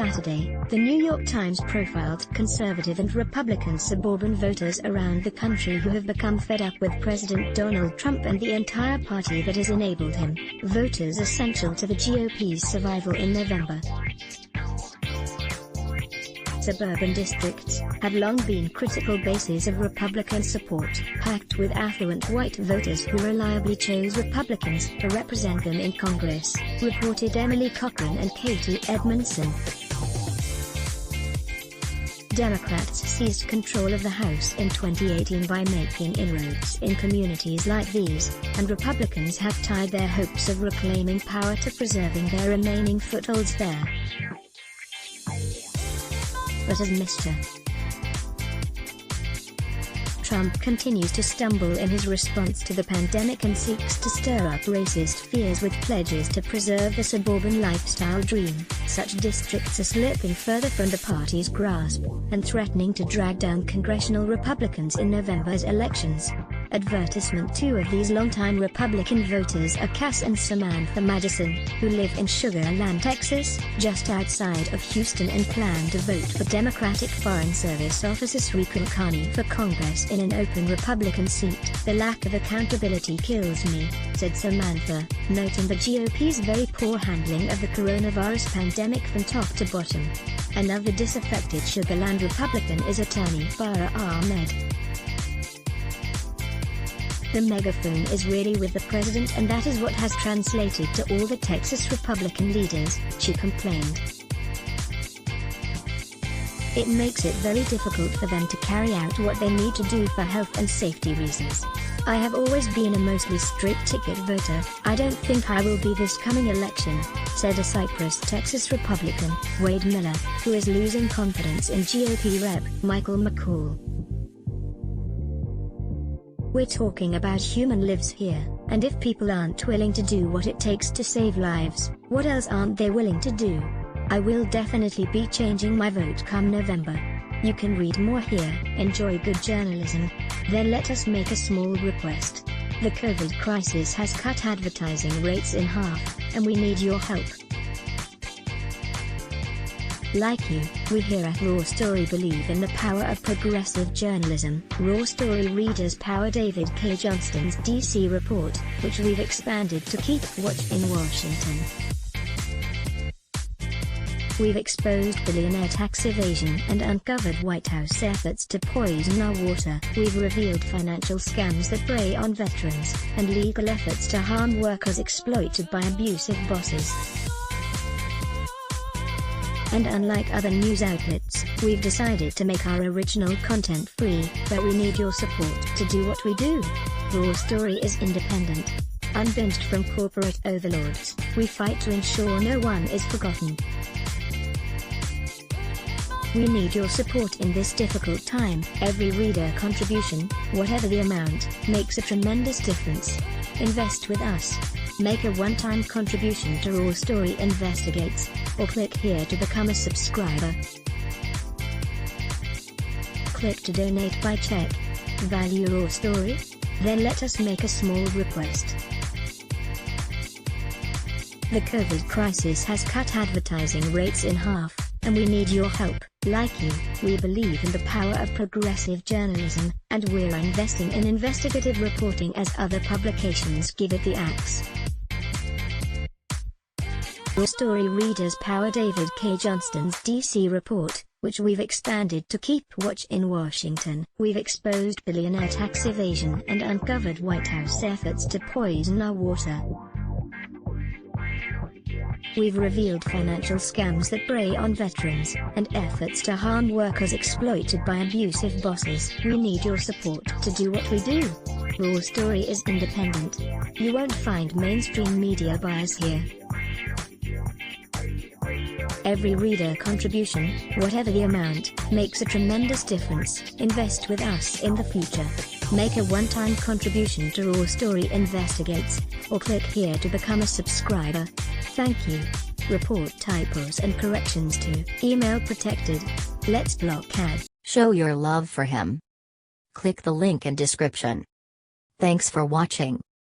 Saturday, the New York Times profiled conservative and Republican suburban voters around the country who have become fed up with President Donald Trump and the entire party that has enabled him, voters essential to the GOP's survival in November. Suburban districts have long been critical bases of Republican support, packed with affluent white voters who reliably chose Republicans to represent them in Congress, reported Emily Cochran and Katie Edmondson. Democrats seized control of the House in 2018 by making inroads in communities like these, and Republicans have tied their hopes of reclaiming power to preserving their remaining footholds there. But as Mr. Trump continues to stumble in his response to the pandemic and seeks to stir up racist fears with pledges to preserve the suburban lifestyle dream, such districts are slipping further from the party's grasp, and threatening to drag down congressional Republicans in November's elections. Advertisement. Two of these longtime Republican voters are Cass and Samantha Madison, who live in Sugar Land, Texas, just outside of Houston, and plan to vote for Democratic Foreign Service Officer Srikanth Khani for Congress in an open Republican seat. "The lack of accountability kills me," said Samantha, noting the GOP's very poor handling of the coronavirus pandemic from top to bottom. Another disaffected Sugar Land Republican is attorney Farah Ahmed. "The megaphone is really with the president, and that is what has translated to all the Texas Republican leaders," she complained. "It makes it very difficult for them to carry out what they need to do for health and safety reasons. I have always been a mostly straight ticket voter. I don't think I will be this coming election," said a Cypress, Texas Republican, Wade Miller, who is losing confidence in GOP Rep. Michael McCall. "We're talking about human lives here, and if people aren't willing to do what it takes to save lives, what else aren't they willing to do? I will definitely be changing my vote come November. You can read more here. Enjoy good journalism. Then let us make a small request. The COVID crisis has cut advertising rates in half, and we need your help. Like you, we here at Raw Story believe in the power of progressive journalism." Raw Story readers power David K. Johnston's D.C. report, which we've expanded to keep watch in Washington. "We've exposed billionaire tax evasion and uncovered White House efforts to poison our water. We've revealed financial scams that prey on veterans, and legal efforts to harm workers exploited by abusive bosses. And unlike other news outlets, we've decided to make our original content free, but we need your support to do what we do. Raw Story is independent, unbinged from corporate overlords. We fight to ensure no one is forgotten. We need your support in this difficult time. Every reader contribution, whatever the amount, makes a tremendous difference. Invest with us. Make a one-time contribution to Raw Story Investigates, or click here to become a subscriber. Click to donate by check. Value Raw Story? Then let us make a small request. The COVID crisis has cut advertising rates in half, and we need your help. Like you, we believe in the power of progressive journalism, and we're investing in investigative reporting as other publications give it the axe. Raw Story readers power David K. Johnston's D.C. report, which we've expanded to keep watch in Washington. We've exposed billionaire tax evasion and uncovered White House efforts to poison our water. We've revealed financial scams that prey on veterans, and efforts to harm workers exploited by abusive bosses. We need your support to do what we do. Raw Story is independent. You won't find mainstream media bias here. Every reader contribution, whatever the amount, makes a tremendous difference. Invest with us in the future. Make a one-time contribution to Raw Story Investigates, or click here to become a subscriber. Thank you. Report typos and corrections to email protected. Let's block ads. Show your love for him. Click the link in description. Thanks for watching.